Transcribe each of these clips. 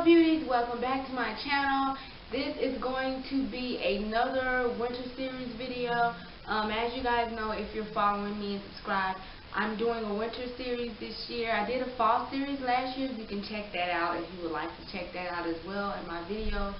beauties, welcome back to my channel. This is going to be another winter series video. As you guys know, if you're following me and subscribed, I'm doing a winter series this year. I did a fall series last year. You can check that out if you would like to check that out as well in my video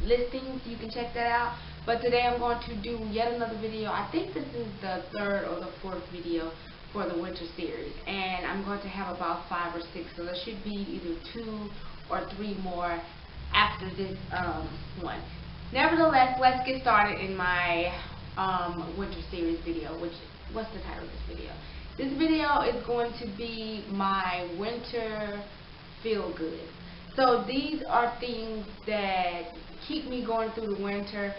listings. You can check that out. But today I'm going to do yet another video. I think this is the third or the fourth video for the winter series, and I'm going to have about 5 or 6, so there should be either 2 or 3 more after this one. Nevertheless, let's get started in my winter series video. What's the title of this video? This video is going to be my winter feel good. So these are things that keep me going through the winter.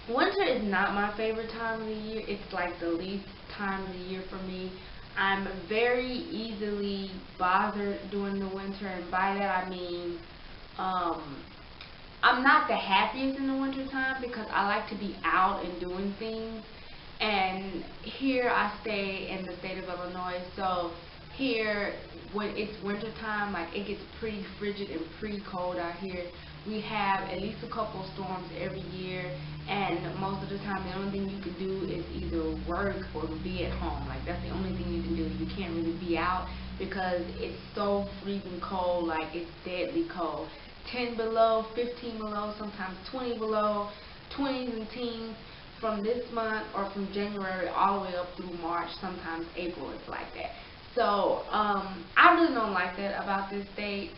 Winter is not my favorite time of the year. It's like the least time of the year for me. I'm very easily bothered during the winter, and by that I mean I'm not the happiest in the winter time because I like to be out and doing things. And here I stay in the state of Illinois, so here when it's winter time, like, it gets pretty frigid and pretty cold out here. We have at least a couple storms every year, and most of the time the only thing you can do is either work or be at home. Like, that's the only thing you can do. You can't really be out because it's so freezing cold. Like, it's deadly cold. 10 below, 15 below, sometimes 20 below, 20s and teens from this month, or from January all the way up through March, sometimes April. It's like that. So I really don't like that about this state.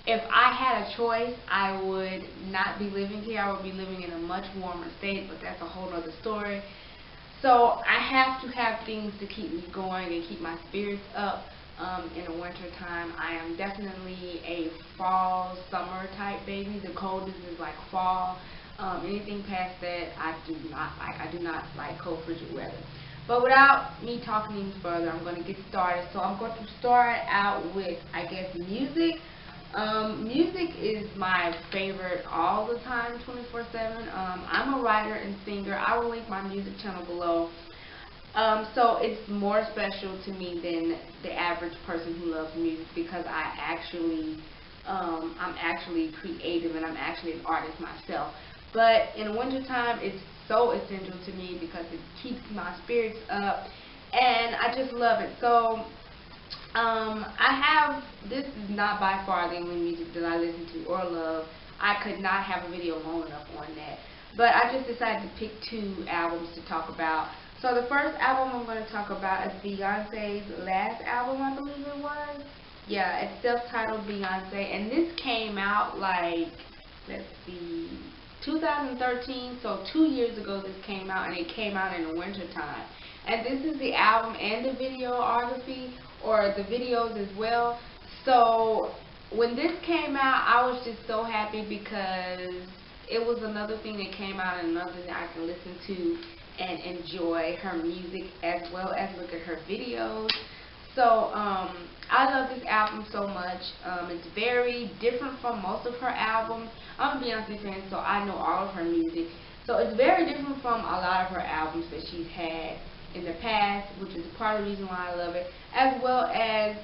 If I had a choice, I would not be living here. I would be living in a much warmer state, but that's a whole other story. So I have to have things to keep me going and keep my spirits up in the winter time. I am definitely a fall, summer type baby. The coldest is like fall. Anything past that, I do not like. I do not like cold, frigid weather. But without me talking any further, I'm going to get started. So I'm going to start out with, I guess, music. Music is my favorite all the time, 24/7. I'm a writer and singer. I will link my music channel below. So it's more special to me than the average person who loves music, because I'm actually creative and I'm actually an artist myself. But in the wintertime, it's so essential to me because it keeps my spirits up, and I just love it. So this is not by far the only music that I listen to or love. I could not have a video long enough on that. But I just decided to pick 2 albums to talk about. So the first album I'm going to talk about is Beyonce's last album, I believe it was. Yeah, it's self-titled Beyonce, and this came out like, let's see, 2013, so 2 years ago this came out, and it came out in the winter time. And this is the album and the videography, or the videos as well. So when this came out, I was just so happy because it was another thing that came out and another thing I can listen to and enjoy her music as well as look at her videos. So I love this album so much. It's very different from most of her albums. I'm a Beyonce fan, so I know all of her music. So it's very different from a lot of her albums that she's had in the past, which is part of the reason why I love it, as well as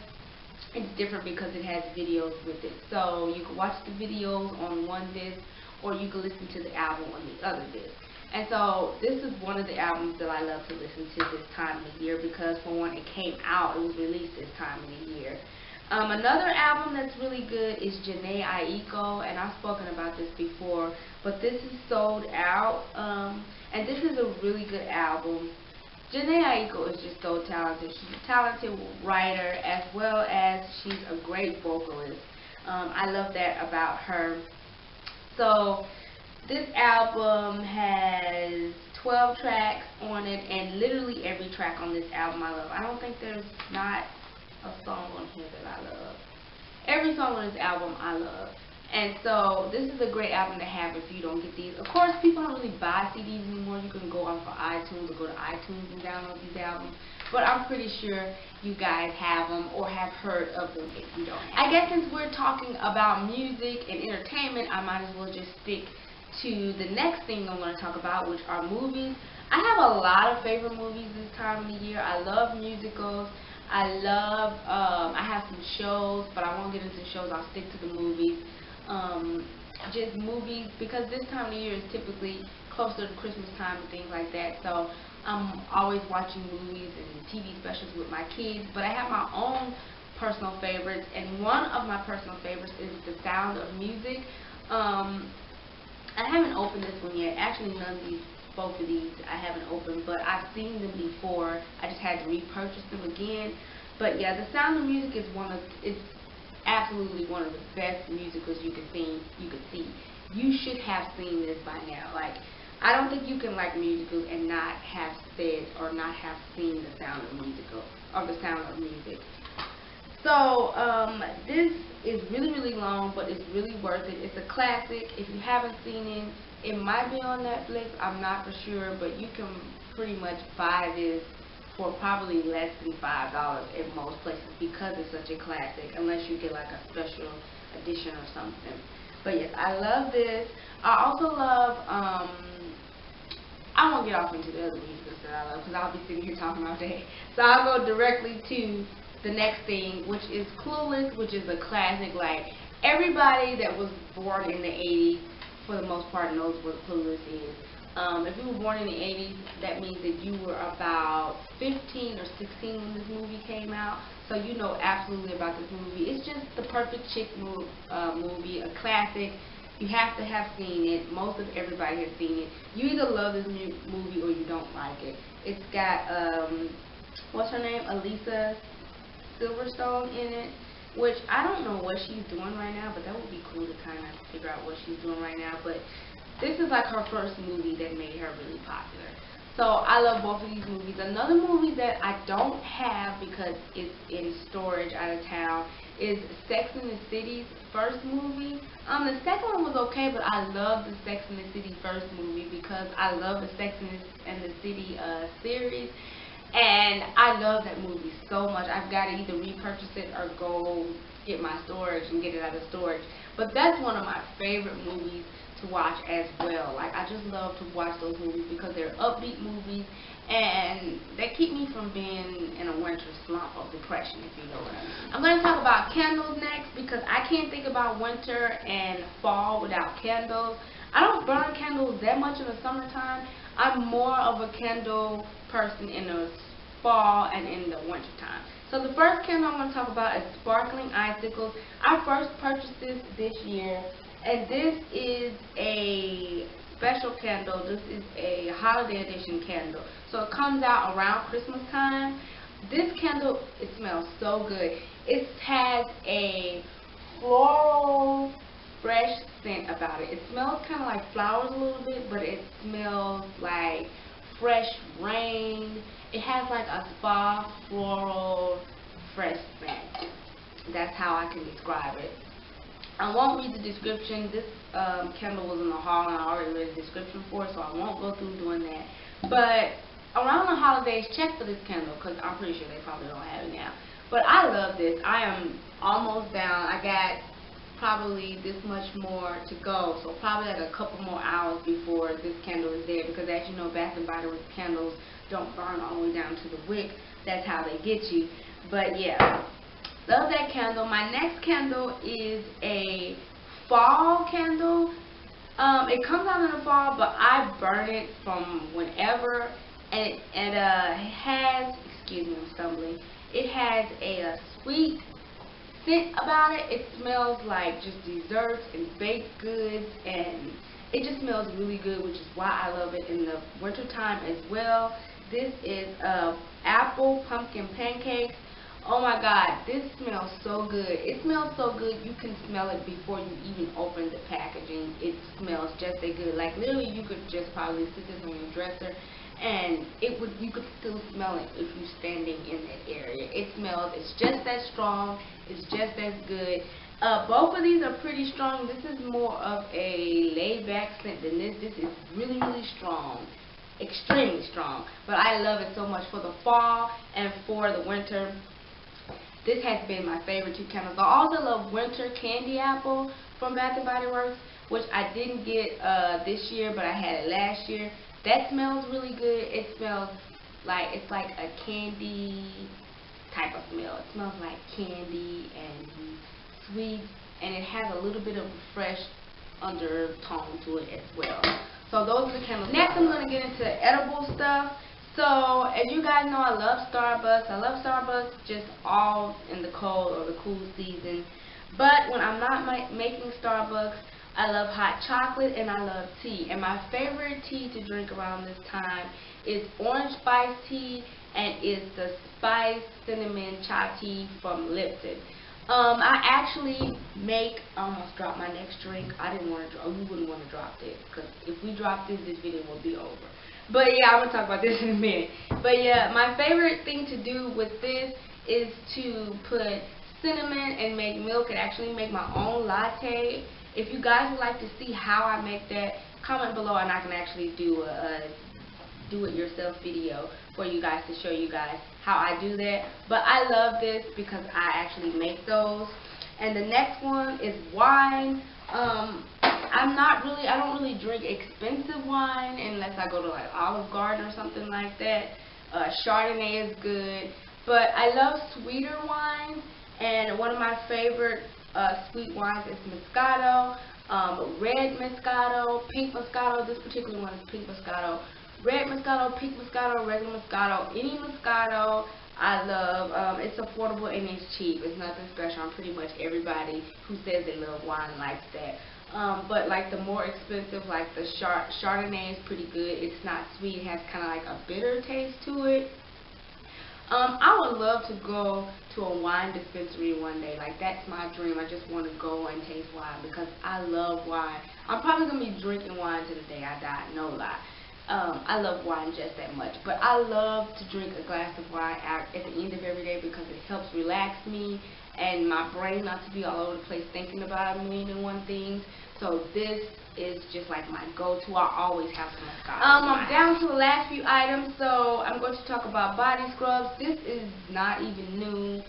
it's different because it has videos with it. So you can watch the videos on one disc, or you can listen to the album on the other disc. And so this is one of the albums that I love to listen to this time of the year because, for one, it came out, it was released this time of the year. Another album that's really good is Jhené Aiko, and I've spoken about this before, but this is Sold Out, and this is a really good album. Jhené Aiko is just so talented. She's a talented writer as well as she's a great vocalist. I love that about her. So this album has 12 tracks on it, and literally every track on this album I love. I don't think there's not a song on here that I love. Every song on this album I love. And so this is a great album to have if you don't get these. Of course, people don't really buy CDs anymore. You can go on for iTunes or go to iTunes and download these albums. But I'm pretty sure you guys have them or have heard of them if you don't. I guess since we're talking about music and entertainment, I might as well just stick to the next thing I'm going to talk about, which are movies. I have a lot of favorite movies this time of the year. I love musicals. I love, I have some shows, but I won't get into shows. I'll stick to the movies. Um, just movies, because this time of the year is typically closer to Christmas time and things like that. So I'm always watching movies and TV specials with my kids. But I have my own personal favorites, and one of my personal favorites is The Sound of Music. I haven't opened this one yet. Actually, none of these, both of these, I haven't opened, but I've seen them before. I just had to repurchase them again. But yeah, The Sound of Music is it's absolutely one of the best musicals you could see. You should have seen this by now. Like, I don't think you can like musicals and not have said or not have seen The Sound of Musical or The Sound of Music. So, this is really, really long, but it's really worth it. It's a classic. If you haven't seen it, it might be on Netflix. I'm not for sure, but you can pretty much buy this for probably less than $5 in most places because it's such a classic, unless you get like a special edition or something. But yes, I love this. I also love, I won't get off into the other musicals that I love because I'll be sitting here talking all day. So I'll go directly to the next thing, which is Clueless, which is a classic. Like, everybody that was born in the 80s, for the most part, knows what Clueless is. If you were born in the 80s, that means that you were about 15 or 16 when this movie came out. So you know absolutely about this movie. It's just the perfect chick movie, a classic. You have to have seen it. Most of everybody has seen it. You either love this movie or you don't like it. It's got, what's her name? Elisa Silverstone in it, which I don't know what she's doing right now, but that would be cool to kind of figure out what she's doing right now. But this is like her first movie that made her really popular. So I love both of these movies. Another movie that I don't have because it's in storage out of town is Sex and the City's first movie. The second one was okay, but I love the Sex and the City first movie because I love the Sex and the City series. And I love that movie so much. I've got to either repurchase it or go get my storage and get it out of storage. But that's one of my favorite movies to watch as well. Like, I just love to watch those movies because they're upbeat movies and they keep me from being in a winter slump of depression, if you know what I mean. I'm going to talk about candles next because I can't think about winter and fall without candles. I don't burn candles that much in the summertime. I'm more of a candle person in the fall and in the winter time. So the first candle I'm going to talk about is Sparkling Icicles. I first purchased this year, and this is a special candle. This is a holiday edition candle. So it comes out around Christmas time. This candle, it smells so good. It has a floral, fresh scent about it. It smells kind of like flowers a little bit, but it smells like fresh rain. It has like a spa, floral, fresh scent. That's how I can describe it. I won't read the description. This candle was in the haul and I already read the description for it, so I won't go through doing that. But around the holidays, check for this candle because I'm pretty sure they probably don't have it now. But I love this. I am almost down. I got probably this much more to go, so probably like a couple more hours before this candle is there, because as you know, Bath and Body Works candles don't burn all the way down to the wick. That's how they get you. But yeah, love that candle. My next candle is a fall candle. It comes out in the fall, but I burn it from whenever, and it has, excuse me, I'm stumbling. It has a sweet scent about it. It smells like just desserts and baked goods, and it just smells really good, which is why I love it in the winter time as well. This is apple pumpkin pancakes. Oh my God, this smells so good. It smells so good you can smell it before you even open the packaging. It smells just that good. Like, literally, you could just probably sit this on your dresser and you could still smell it if you're standing in that area. It smells, it's just that strong, it's just as good. Both of these are pretty strong. This is more of a laid back scent than this. This is really, really strong, extremely strong. But I love it so much for the fall and for the winter. This has been my favorite two candles. I also love Winter Candy Apple from Bath and Body Works, which I didn't get this year, but I had it last year. That smells really good. It smells like, it's like a candy, type of smell. It smells like candy and sweet, and it has a little bit of fresh undertone to it as well. So those are the candles. Next, I'm going to get into edible stuff. So as you guys know, I love Starbucks. I love Starbucks just all in the cold or the cool season. But when I'm not making Starbucks, I love hot chocolate and I love tea. And my favorite tea to drink around this time is orange spice tea, and it's the spice cinnamon chai tea from Lipton. I actually I almost dropped my next drink. I didn't want to drop, we wouldn't want to drop this, because if we drop this video will be over. But yeah, I'm going to talk about this in a minute. But yeah, my favorite thing to do with this is to put cinnamon and make milk and actually make my own latte. If you guys would like to see how I make that, comment below and I can actually do a do-it-yourself video for you guys to show you guys how I do that. But I love this because I actually make those. And the next one is wine. I don't really drink expensive wine unless I go to like Olive Garden or something like that. Chardonnay is good, but I love sweeter wines, and one of my favorite sweet wines is Moscato, red Moscato, pink Moscato. This particular one is pink Moscato. Red Moscato, pink Moscato, regular Moscato, any Moscato I love. It's affordable and it's cheap. It's nothing special. I'm pretty much everybody who says they love wine likes that. But like the more expensive, like the Chardonnay is pretty good. It's not sweet. It has kind of like a bitter taste to it. I would love to go to a wine dispensary one day. Like, that's my dream. I just want to go and taste wine because I love wine. I'm probably going to be drinking wine to the day I die, no lie. I love wine just that much. But I love to drink a glass of wine at the end of every day because it helps relax me and my brain not to be all over the place thinking about a million and one things. So this is just like my go-to. I always have some Moscato. I'm down to the last few items, so I'm going to talk about body scrubs. This is not even new.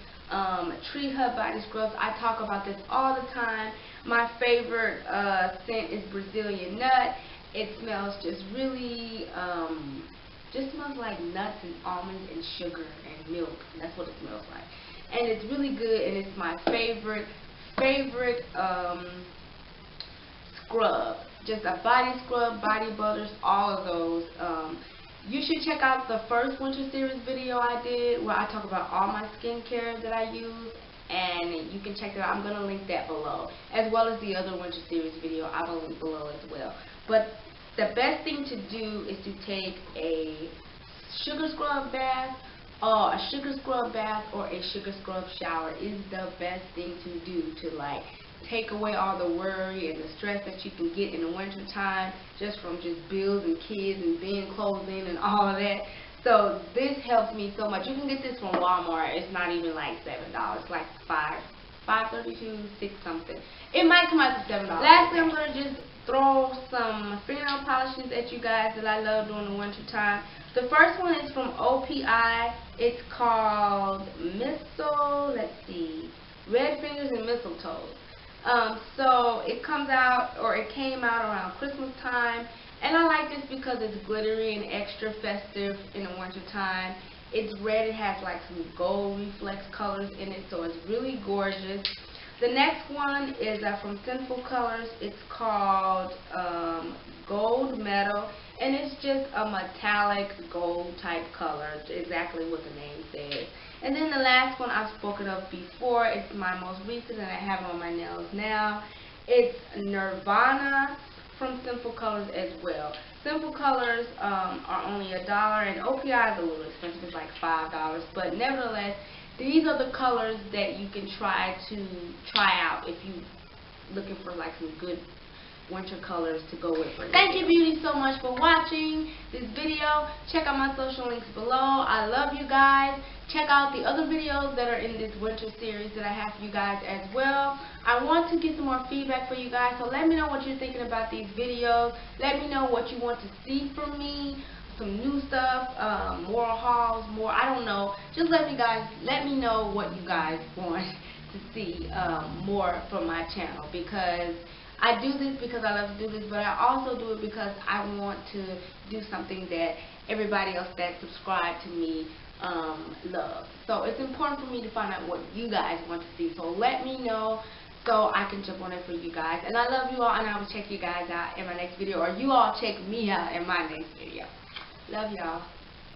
Tree Hut body scrubs. I talk about this all the time. My favorite scent is Brazilian nut. It smells just really, just smells like nuts and almonds and sugar and milk. That's what it smells like. And it's really good, and it's my favorite scrub. Just a body scrub, body butters, all of those. You should check out the first winter series video I did where I talk about all my skincare that I use, and you can check that out. I'm going to link that below, as well as the other winter series video I will link below as well. But the best thing to do is to take a sugar scrub bath, or a sugar scrub bath or a sugar scrub shower is the best thing to do to like take away all the worry and the stress that you can get in the winter time just from just bills and kids and being closed in and all of that. So this helps me so much. You can get this from Walmart. It's not even like $7. It's like $5.32, $6 something. It might come out to $7. Lastly, I'm going to just throw some fingernail polishes at you guys that I love during the winter time. The first one is from OPI. It's called Red Fingers and Mistletoes. So it comes out, or it came out around Christmas time, and I like this because it's glittery and extra festive in the winter time. It's red. It has like some gold reflex colors in it, so it's really gorgeous. The next one is from Sinful Colors. It's called Gold Metal, and it's just a metallic gold type color, exactly what the name says. And then the last one I've spoken of before. It's my most recent, and I have it on my nails now. It's Nirvana from Sinful Colors as well. Sinful Colors are only $1, and OPI is a little expensive. It's like $5, but nevertheless, these are the colors that you can try out if you're looking for like some good winter colors to go with. Thank you, beauty, so much for watching this video. Check out my social links below. I love you guys. Check out the other videos that are in this winter series that I have for you guys as well. I want to get some more feedback for you guys, so let me know what you're thinking about these videos. Let me know what you want to see from me. Some new stuff, more hauls, more, I don't know. Just let me know what you guys want to see more from my channel, because I do this because I love to do this, but I also do it because I want to do something that everybody else that subscribed to me love. So it's important for me to find out what you guys want to see. So let me know so I can jump on it for you guys. And I love you all, and I will check you guys out in my next video, or you all check me out in my next video. Love y'all.